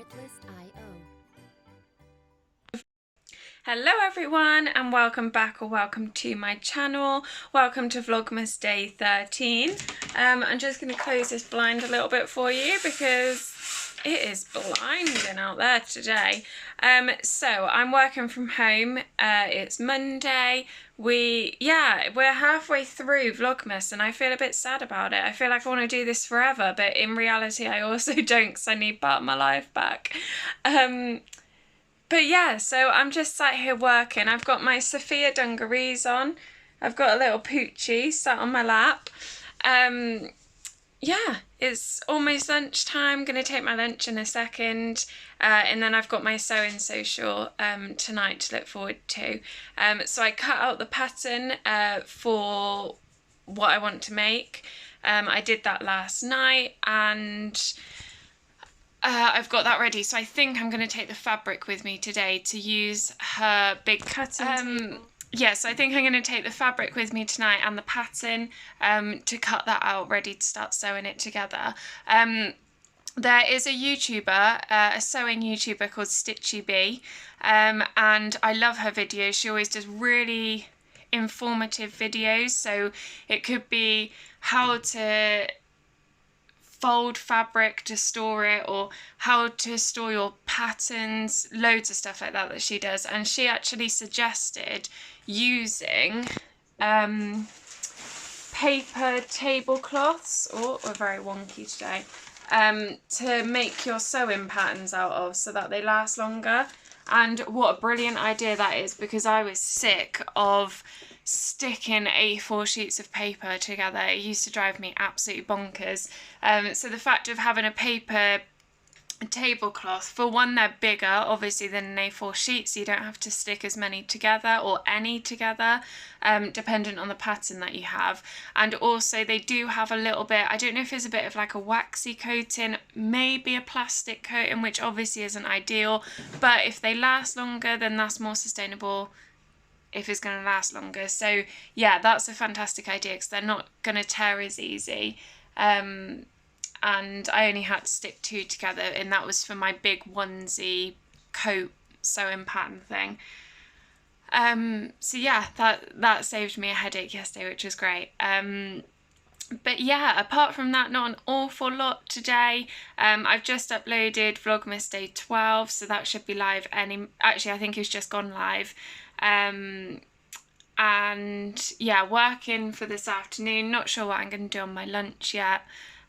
Vlogmas.io. Hello everyone and welcome back, or welcome to my channel. Welcome to Vlogmas day 13. I'm just going to close this blind a little bit for you because it is blinding out there today. So I'm working from home. It's Monday. We're halfway through Vlogmas and I feel a bit sad about it. I feel like I want to do this forever, but in reality I also don't, because I need part of my life back. But yeah, so I'm just sat here working. I've got my Sophia dungarees on. I've got a little poochie sat on my lap. Yeah, it's almost lunchtime. I'm going to take my lunch in a second. And then I've got my sewing social tonight to look forward to. So I cut out the pattern for what I want to make. I did that last night and I've got that ready, so I think I'm going to take the fabric with me today to use her big cutting table. Yes, I think I'm going to take the fabric with me tonight and the pattern to cut that out, ready to start sewing it together. There is a YouTuber, a sewing YouTuber called Stitchy Bee, and I love her videos. She always does really informative videos, so it could be how to fold fabric to store it, or how to store your patterns, loads of stuff like that she does. And she actually suggested using paper tablecloths, we're very wonky today, to make your sewing patterns out of so that they last longer. And what a brilliant idea that is, because I was sick of sticking A4 sheets of paper together. It used to drive me absolutely bonkers. So the fact of having a paper tablecloth, for one, they're bigger obviously than an A4 sheet, so you don't have to stick as many together, or any together, dependent on the pattern that you have. And also they do have a little bit, I don't know if it's a bit of like a waxy coating, maybe a plastic coating, which obviously isn't ideal, but if they last longer then that's more sustainable if it's going to last longer. So yeah, that's a fantastic idea because they're not going to tear as easy. And I only had to stick two together, and that was for my big onesie coat sewing pattern thing. So yeah, that saved me a headache yesterday, which was great. But yeah, apart from that, not an awful lot today. I've just uploaded Vlogmas day 12, so that should be live actually I think it's just gone live. And yeah, working for this afternoon, not sure what I'm going to do on my lunch yet.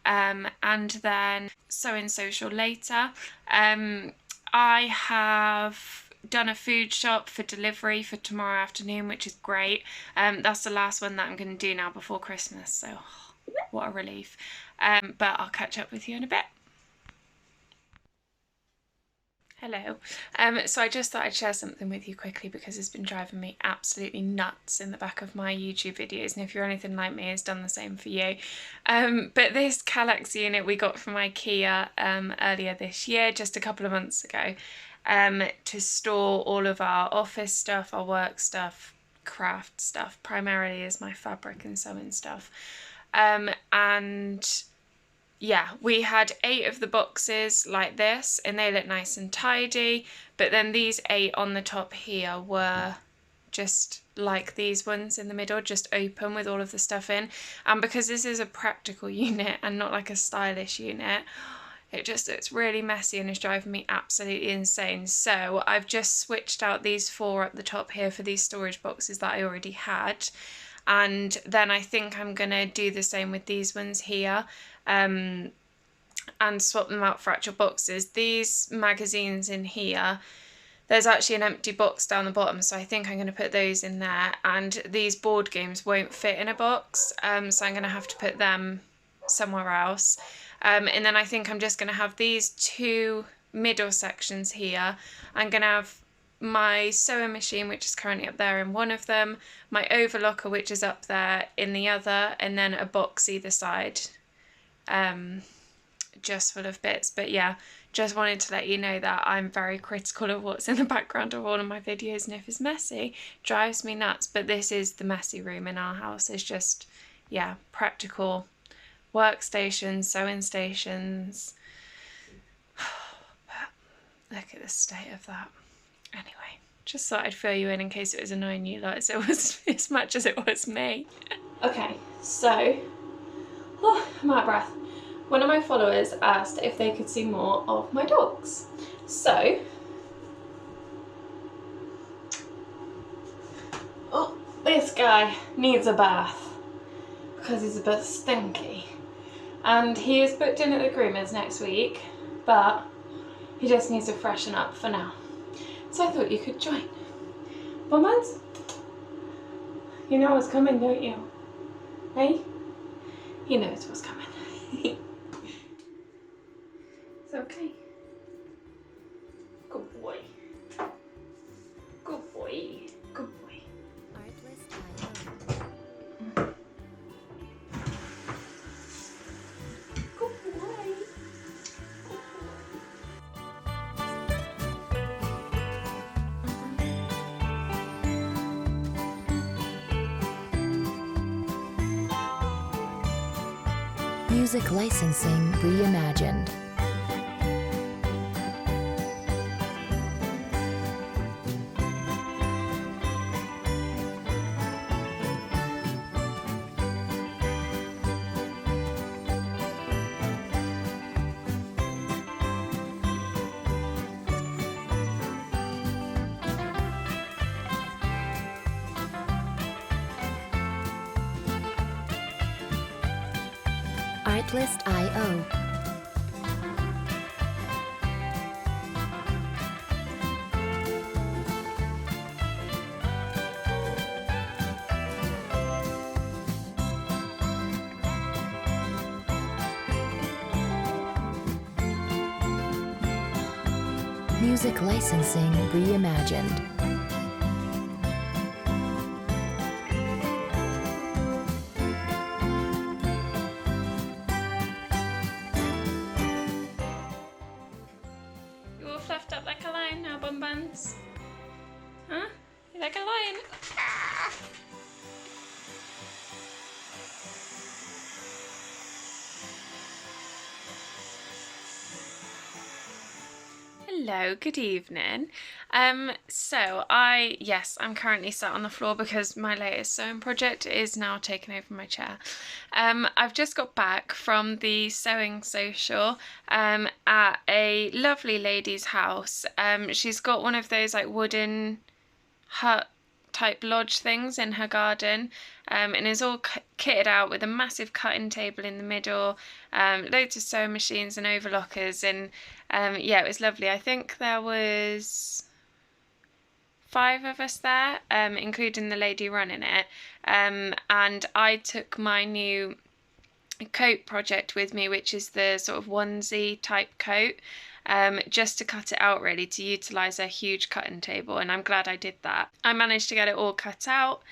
And then sewing social later. I have done a food shop for delivery for tomorrow afternoon, which is great. That's the last one that I'm going to do now before Christmas, so what a relief. But I'll catch up with you in a bit. Hello. So I just thought I'd share something with you quickly because it's been driving me absolutely nuts in the back of my YouTube videos, and if you're anything like me, it's done the same for you. But this Kallax unit we got from IKEA earlier this year, just a couple of months ago, to store all of our office stuff, our work stuff, craft stuff, primarily is my fabric and sewing stuff. And yeah, we had 8 of the boxes like this, and they look nice and tidy, but then these 8 on the top here were just like these ones in the middle, just open with all of the stuff in. And because this is a practical unit and not like a stylish unit, it's really messy and it's driving me absolutely insane. So I've just switched out these 4 at the top here for these storage boxes that I already had. And then I think I'm going to do the same with these ones here, and swap them out for actual boxes. These magazines in here, there's actually an empty box down the bottom, so I think I'm going to put those in there. And these board games won't fit in a box, so I'm going to have to put them somewhere else. And then I think I'm just going to have these 2 middle sections here. I'm going to have my sewing machine, which is currently up there, in one of them, my overlocker, which is up there, in the other, and then a box either side, just full of bits. But yeah, just wanted to let you know that I'm very critical of what's in the background of all of my videos, and if it's messy, it drives me nuts. But this is the messy room in our house. It's just, yeah, practical workstations, sewing stations. Look at the state of that. Anyway, just thought I'd fill you in case it was annoying you lot as it was as much as it was me. Okay, so I'm out of breath. One of my followers asked if they could see more of my dogs. So this guy needs a bath because he's a bit stinky. And he is booked in at the groomers next week, but he just needs to freshen up for now. So I thought you could join. Bonbons? You know what's coming, don't you? Hey? He knows what's coming. It's okay. Good boy. Good boy. Good boy. Music licensing reimagined. Artlist.io. Music licensing reimagined. Fluffed up like a lion now, Bonbons? Huh? You like a lion? Hello, good evening. I'm currently sat on the floor because my latest sewing project is now taking over my chair. I've just got back from the sewing social at a lovely lady's house. She's got one of those like wooden hut type lodge things in her garden, and is all kitted out with a massive cutting table in the middle, loads of sewing machines and overlockers, and yeah, it was lovely. I think there was 5 of us there, including the lady running it, and I took my new coat project with me, which is the sort of onesie type coat, just to cut it out really, to utilise a huge cutting table, and I'm glad I did that. I managed to get it all cut out,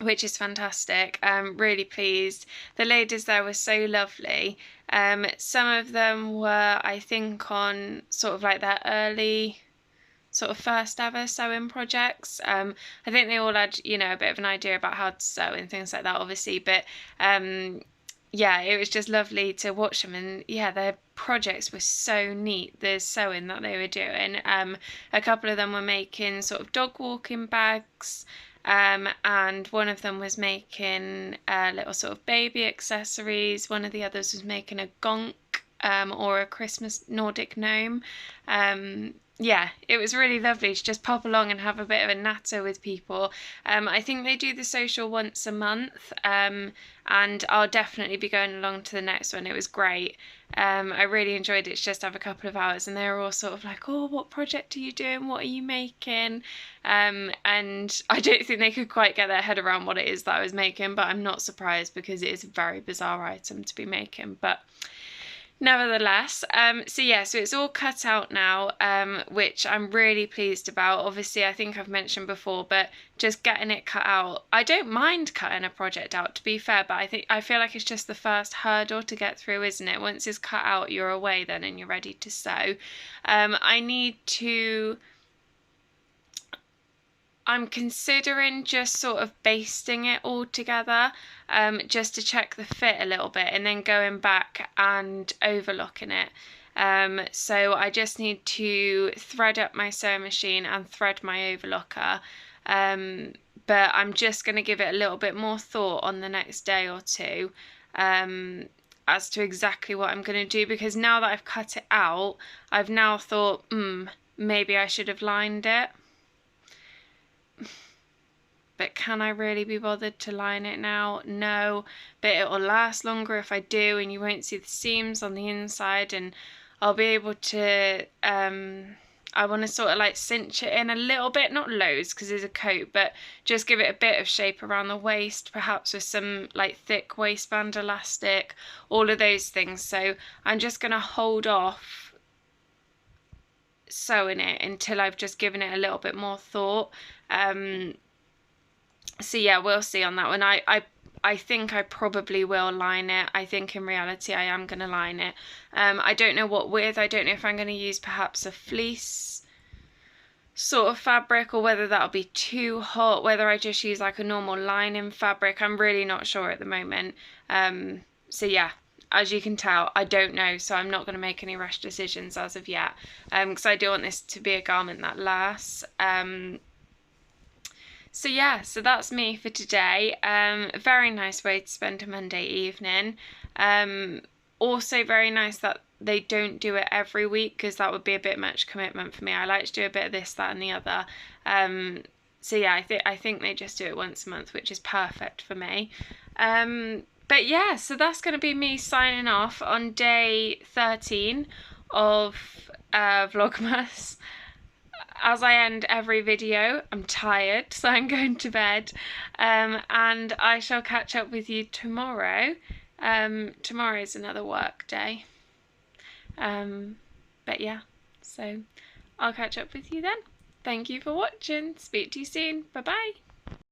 which is fantastic. I'm really pleased. The ladies there were so lovely. Some of them were, I think, on sort of like their early sort of first ever sewing projects. I think they all had, you know, a bit of an idea about how to sew and things like that, obviously, but yeah, it was just lovely to watch them, and yeah, their projects were so neat, the sewing that they were doing. A couple of them were making sort of dog walking bags, and one of them was making little sort of baby accessories. One of the others was making a gonk, or a Christmas Nordic gnome. Yeah, it was really lovely to just pop along and have a bit of a natter with people. I think they do the social once a month, and I'll definitely be going along to the next one. It was great. I really enjoyed it to just have a couple of hours, and they were all sort of like, oh, what project are you doing? What are you making? And I don't think they could quite get their head around what it is that I was making, but I'm not surprised because it is a very bizarre item to be making. But nevertheless, so it's all cut out now, which I'm really pleased about. Obviously, I think I've mentioned before, but just getting it cut out, I don't mind cutting a project out, to be fair, but I feel like it's just the first hurdle to get through, isn't it? Once it's cut out, you're away then and you're ready to sew. I'm considering just sort of basting it all together, just to check the fit a little bit, and then going back and overlocking it. So I just need to thread up my sewing machine and thread my overlocker. But I'm just going to give it a little bit more thought on the next day or two as to exactly what I'm going to do, because now that I've cut it out, I've now thought, maybe I should have lined it. But can I really be bothered to line it now? No, but it will last longer if I do, and you won't see the seams on the inside, and I'll be able to, I want to sort of like cinch it in a little bit, not loads because there's a coat, but just give it a bit of shape around the waist, perhaps with some like thick waistband elastic, all of those things. So I'm just going to hold off sewing it until I've just given it a little bit more thought. So yeah, we'll see on that one. I think I probably will line it. I think in reality I am going to line it. I don't know what with. I don't know if I'm going to use perhaps a fleece sort of fabric, or whether that'll be too hot, whether I just use like a normal lining fabric. I'm really not sure at the moment. So yeah, as you can tell, I don't know, so I'm not going to make any rash decisions as of yet, because I do want this to be a garment that lasts. So yeah, so that's me for today. A very nice way to spend a Monday evening. Also very nice that they don't do it every week, because that would be a bit much commitment for me. I like to do a bit of this, that and the other. So yeah, I think they just do it once a month, which is perfect for me. But yeah, so that's going to be me signing off on day 13 of Vlogmas. As I end every video, I'm tired, so I'm going to bed, and I shall catch up with you tomorrow. Tomorrow is another work day, but yeah, so I'll catch up with you then. Thank you for watching. Speak to you soon. Bye bye.